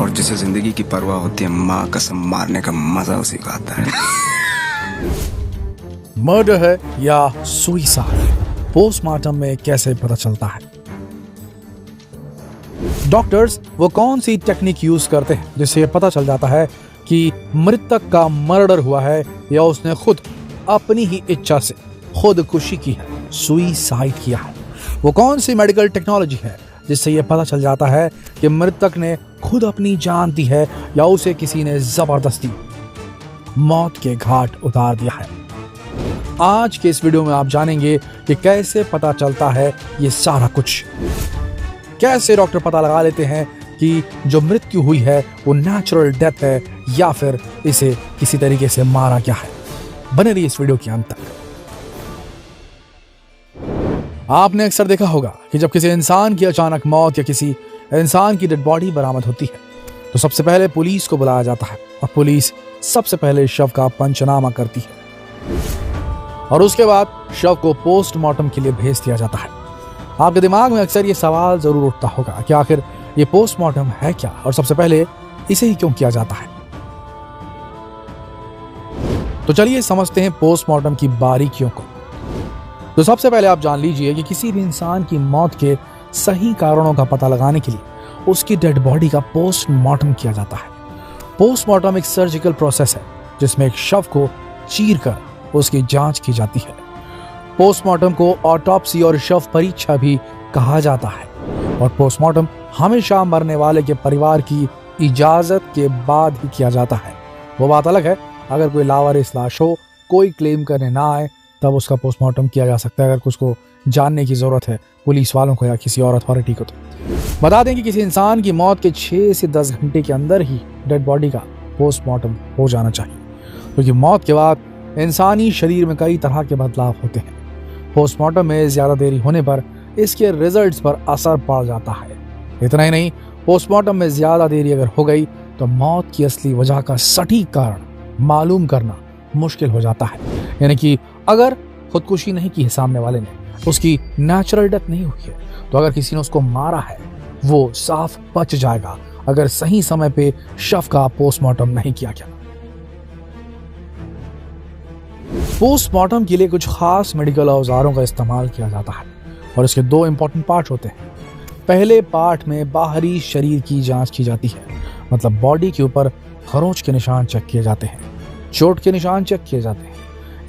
और जिसे जिंदगी की परवाह होती है, माँ कसम मारने का मजा उसी का आता है। मर्डर है या सुइसाइड, पोस्टमार्टम में कैसे पता चलता है? डॉक्टर्स वो कौन सी टेक्निक यूज करते हैं जिससे ये पता चल जाता है कि मृतक का मर्डर हुआ है या उसने खुद अपनी ही इच्छा से खुदकुशी की है, सुइसाइड किया है? वो कौन सी मेडिकल टेक्नोलॉजी है जिससे ये पता चल जाता है कि मृतक ने खुद अपनी जान दी है या उसे किसी ने जबरदस्ती मौत के घाट उतार दिया है? आज के इस वीडियो में आप जानेंगे कि कैसे पता चलता है ये सारा कुछ। कैसे डॉक्टर पता लगा लेते हैं कि जो मृत्यु हुई है वो नेचुरल डेथ है या फिर इसे किसी तरीके से मारा गया है। बने रहिए इस वीडियो के अंत तक। आपने अक्सर देखा होगा कि जब किसी इंसान की अचानक मौत या किसी इंसान की डेड बॉडी बरामद होती है तो सबसे पहले पुलिस को बुलाया जाता है और पुलिस सबसे पहले शव का पंचनामा करती है और उसके बाद शव को पोस्टमार्टम के लिए भेज दिया जाता है। आपके दिमाग में अक्सर ये सवाल जरूर उठता होगा कि आखिर ये पोस्टमार्टम है क्या और सबसे पहले इसे ही क्यों किया जाता है। तो चलिए समझते हैं पोस्टमार्टम की बारीकियों को। तो सबसे पहले आप जान लीजिए कि किसी भी इंसान की मौत के सही कारणों का पता लगाने के लिए उसकी डेड बॉडी का पोस्टमार्टम किया जाता है। पोस्टमार्टम एक सर्जिकल प्रोसेस है जिसमें एक शव को चीर कर उसकी जांच की जाती है। पोस्टमार्टम को ऑटोप्सी और शव परीक्षा भी कहा जाता है और पोस्टमार्टम हमेशा मरने वाले के परिवार की इजाजत के बाद ही किया जाता है। वो बात अलग है, अगर कोई लावारिस लाश हो, कोई क्लेम करने ना आए, तब उसका पोस्टमार्टम किया जा सकता है अगर उसको जानने की जरूरत है पुलिस वालों को या किसी और अथॉरिटी को। तो बता दें कि किसी इंसान की मौत के 6 से 10 घंटे के अंदर ही डेड बॉडी का पोस्टमार्टम हो जाना चाहिए, क्योंकि मौत के बाद इंसानी शरीर में कई तरह के बदलाव होते हैं। पोस्टमार्टम में ज्यादा देरी होने पर इसके रिजल्ट्स पर असर पड़ जाता है। इतना ही नहीं, पोस्टमार्टम में ज्यादा देरी अगर हो गई तो मौत की असली वजह का सटीक कारण मालूम करना मुश्किल हो जाता है। यानी कि अगर खुदकुशी नहीं की है सामने वाले ने, उसकी नेचुरल डेथ नहीं हुई है, तो अगर किसी ने उसको मारा है वो साफ बच जाएगा अगर सही समय पे शव का पोस्टमार्टम नहीं किया गया। पोस्टमार्टम के लिए कुछ खास मेडिकल औजारों का इस्तेमाल किया जाता है और इसके 2 इंपॉर्टेंट पार्ट होते हैं। पहले पार्ट में बाहरी शरीर की जांच की जाती है, मतलब बॉडी के ऊपर खरोंच के निशान चेक किए जाते हैं, चोट के निशान चेक किए जाते हैं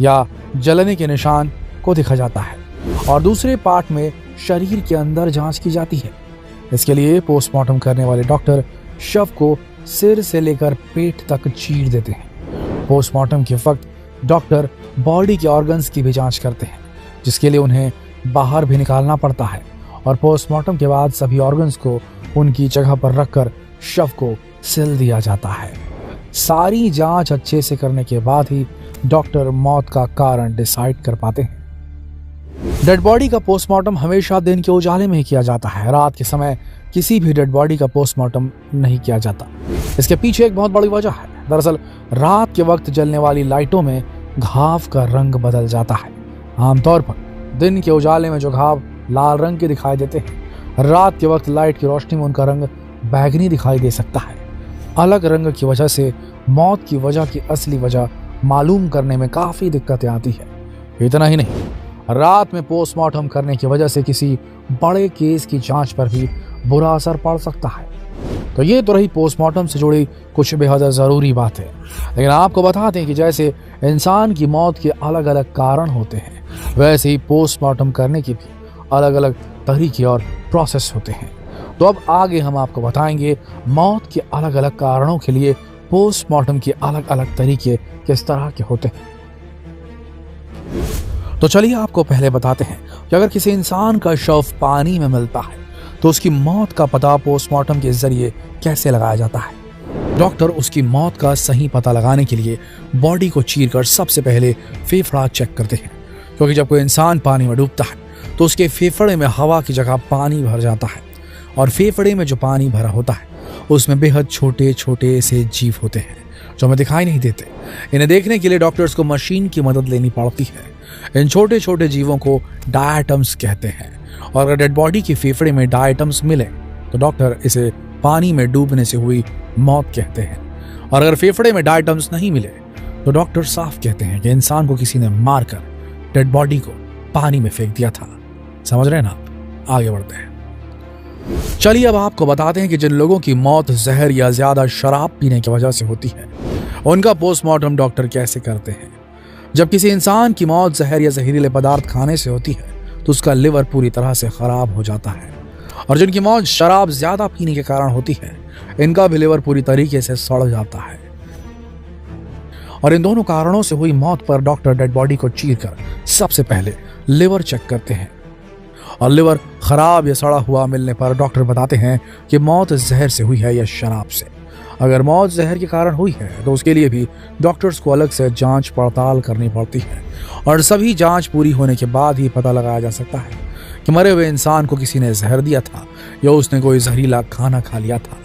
या जलने के निशान को देखा जाता है। और दूसरे पार्ट में शरीर के अंदर जांच की जाती है। इसके लिए पोस्टमार्टम करने वाले डॉक्टर शव को सिर से लेकर पेट तक चीर देते हैं। पोस्टमार्टम के वक्त डॉक्टर बॉडी के ऑर्गन्स की भी जांच करते हैं, जिसके लिए उन्हें बाहर भी निकालना पड़ता है और पोस्टमार्टम के बाद सभी ऑर्गन्स को उनकी जगह पर रखकर शव को सिल दिया जाता है। सारी जांच अच्छे से करने के बाद ही डॉक्टर मौत का कारण डिसाइड कर पाते हैं। डेड बॉडी का पोस्टमार्टम हमेशा दिन के उजाले में ही किया जाता है। रात के समय किसी भी डेड बॉडी का पोस्टमार्टम नहीं किया जाता। इसके पीछे एक बहुत बड़ी वजह है। दरअसल रात के वक्त जलने वाली लाइटों में घाव का रंग बदल जाता है। आमतौर पर दिन के उजाले में जो घाव लाल रंग के दिखाई देते हैं, रात के वक्त लाइट की रोशनी में उनका रंग बैगनी दिखाई दे सकता है। अलग रंग की वजह से मौत की वजह की असली वजह मालूम करने में काफी दिक्कतें आती है। इतना ही नहीं, रात में पोस्टमार्टम करने की वजह से किसी बड़े केस की जांच पर भी बुरा असर पड़ सकता है। तो ये तो रही पोस्टमार्टम से जुड़ी कुछ बेहद ज़रूरी बातें। लेकिन आपको बता दें कि जैसे इंसान की मौत के अलग अलग कारण होते हैं, वैसे ही पोस्टमार्टम करने के भी अलग अलग तरीके और प्रोसेस होते हैं। तो अब आगे हम आपको बताएंगे मौत के अलग अलग कारणों के लिए पोस्टमार्टम के अलग अलग तरीके किस तरह के होते हैं। तो चलिए आपको पहले बताते हैं कि अगर किसी इंसान का शव पानी में मिलता है तो उसकी मौत का पता पोस्टमार्टम के जरिए कैसे लगाया जाता है। डॉक्टर उसकी मौत का सही पता लगाने के लिए बॉडी को चीरकर सबसे पहले फेफड़ा चेक करते हैं, क्योंकि जब कोई इंसान पानी में डूबता है तो उसके फेफड़े में हवा की जगह पानी भर जाता है और फेफड़े में जो पानी भरा होता है उसमें बेहद छोटे छोटे से जीव होते हैं जो हमें दिखाई नहीं देते। इन्हें देखने के लिए डॉक्टर्स को मशीन की मदद लेनी पड़ती है। इन छोटे छोटे जीवों को डायटम्स कहते हैं और अगर डेड बॉडी के फेफड़े में डायटम्स मिले तो डॉक्टर इसे पानी में डूबने से हुई मौत कहते हैं। और अगर फेफड़े में डायटम्स नहीं मिले तो डॉक्टर साफ कहते हैं कि इंसान को किसी ने मारकर डेड बॉडी को पानी में फेंक दिया था। समझ रहे हैं ना आप? आगे बढ़ते हैं। चलिए अब आपको बताते हैं कि जिन लोगों की मौत जहर या ज्यादा शराब पीने की वजह से होती है उनका पोस्टमार्टम डॉक्टर कैसे करते हैं। जब किसी इंसान की मौत जहर या जहरीले पदार्थ खाने से होती है तो उसका लिवर पूरी तरह से खराब हो जाता है। और जिनकी मौत शराब ज्यादा पीने के कारण होती है इनका भी लिवर पूरी तरीके से सड़ जाता है। और इन दोनों कारणों से हुई मौत पर डॉक्टर डेड बॉडी को चीरकर सबसे पहले लिवर चेक करते हैं। और लिवर खराब या सड़ा हुआ मिलने पर डॉक्टर बताते हैं कि मौत जहर से हुई है या शराब से। अगर मौत जहर के कारण हुई है तो उसके लिए भी डॉक्टर्स को अलग से जांच पड़ताल करनी पड़ती है। और सभी जांच पूरी होने के बाद ही पता लगाया जा सकता है कि मरे हुए इंसान को किसी ने जहर दिया था या उसने कोई जहरीला खाना खा लिया था,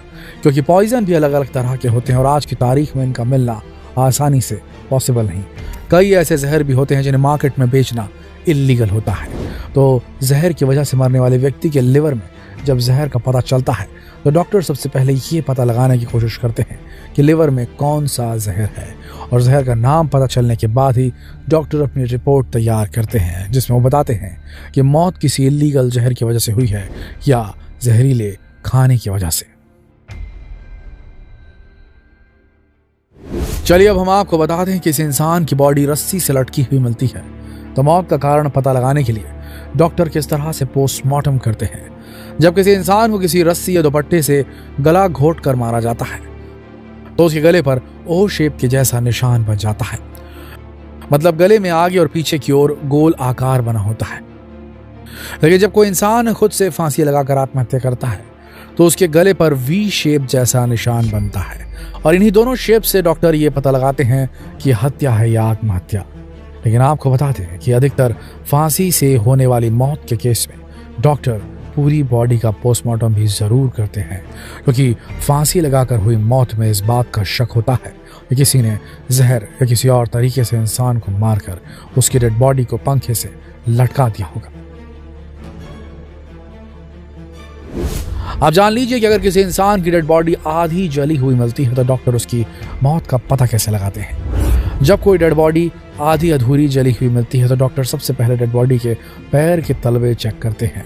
क्योंकि पॉइजन भी अलग अलग तरह के होते हैं और आज की तारीख में इनका मिलना आसानी से पॉसिबल नहीं। कई ऐसे जहर भी होते हैं जिन्हें मार्केट में बेचना इलीगल होता है। तो जहर की वजह से मरने वाले व्यक्ति के लिवर में जब जहर का पता चलता है तो डॉक्टर सबसे पहले ये पता लगाने की कोशिश करते हैं कि लिवर में कौन सा जहर है। और जहर का नाम पता चलने के बाद ही डॉक्टर अपनी रिपोर्ट तैयार करते हैं जिसमें वो बताते हैं कि मौत किसी इलीगल जहर की वजह से हुई है या जहरीले खाने की वजह से। चलिए अब हम आपको बता दें कि इस इंसान की बॉडी रस्सी से लटकी हुई मिलती है तो मौत का कारण पता लगाने के लिए डॉक्टर किस तरह से पोस्टमार्टम करते हैं। जब किसी इंसान को किसी रस्सी या दुपट्टे से गला घोट कर मारा जाता है तो उसके गले पर ओ शेप के जैसा निशान बन जाता है, मतलब गले में आगे और पीछे की ओर गोल आकार बना होता है। लेकिन जब कोई इंसान खुद से फांसी लगाकर आत्महत्या करता है तो उसके गले पर वी शेप जैसा निशान बनता है। और इन्हीं दोनों शेप से डॉक्टर ये पता लगाते हैं कि हत्या है या आत्महत्या। लेकिन आपको बताते हैं कि अधिकतर फांसी से होने वाली मौत के केस में डॉक्टर पूरी बॉडी का पोस्टमार्टम भी जरूर करते हैं, क्योंकि फांसी लगाकर हुई मौत में इस बात का शक होता है कि किसी ने जहर या किसी और तरीके से इंसान को मारकर उसकी डेड बॉडी को पंखे से लटका दिया होगा। आप जान लीजिए कि अगर किसी इंसान की डेड बॉडी आधी जली हुई मिलती है तो डॉक्टर उसकी मौत का पता कैसे लगाते हैं। जब कोई डेड बॉडी आधी अधूरी जली हुई मिलती है तो डॉक्टर सबसे पहले डेड बॉडी के पैर के तलवे चेक करते हैं,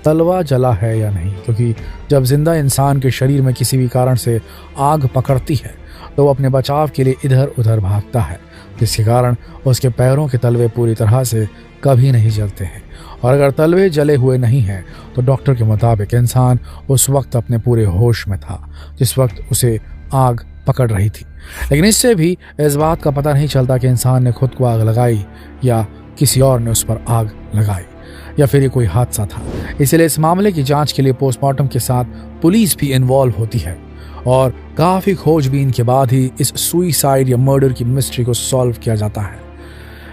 तलवा जला है या नहीं, क्योंकि जब जिंदा इंसान के शरीर में किसी भी कारण से आग पकड़ती है तो वो अपने बचाव के लिए इधर उधर भागता है, जिसके कारण उसके पैरों के तलवे पूरी तरह से कभी नहीं जलते हैं। और अगर तलवे जले हुए नहीं हैं तो डॉक्टर के मुताबिक इंसान उस वक्त अपने पूरे होश में था जिस वक्त उसे आग पकड़ रही थी। लेकिन इससे भी इस बात का पता नहीं चलता कि इंसान ने खुद को आग लगाई या किसी और ने उस पर आग लगाई या फिर ये कोई हादसा था। इसलिए इस मामले की जांच के लिए पोस्टमार्टम के साथ पुलिस भी इन्वॉल्व होती है और काफ़ी खोजबीन के बाद ही इस सुइसाइड या मर्डर की मिस्ट्री को सॉल्व किया जाता है।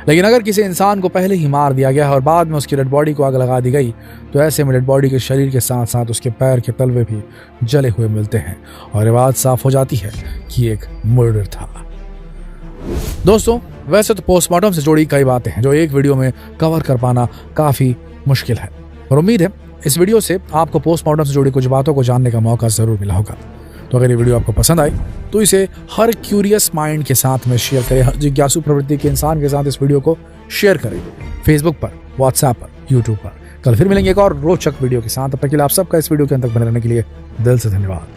लेकिन अगर किसी इंसान को पहले ही मार दिया गया है और बाद में उसकी डेड बॉडी को आग लगा दी गई तो ऐसे में डेड बॉडी के शरीर के साथ साथ उसके पैर के तलवे भी जले हुए मिलते हैं और ये बात साफ हो जाती है कि एक मर्डर था। दोस्तों, वैसे तो पोस्टमार्टम से जुड़ी कई बातें हैं जो एक वीडियो में कवर कर पाना काफ़ी मुश्किल है, और उम्मीद है इस वीडियो से आपको पोस्टमार्टम से जुड़ी कुछ बातों को जानने का मौका ज़रूर मिला होगा। तो अगर ये वीडियो आपको पसंद आई तो इसे हर क्यूरियस माइंड के साथ में शेयर करें, हर जिज्ञासु प्रवृत्ति के इंसान के साथ इस वीडियो को शेयर करें, फेसबुक पर, व्हाट्सएप पर, यूट्यूब पर। कल फिर मिलेंगे एक और रोचक वीडियो के साथ। तब तक के लिए आप सबका इस वीडियो के अंत तक बने रहने के लिए दिल से धन्यवाद।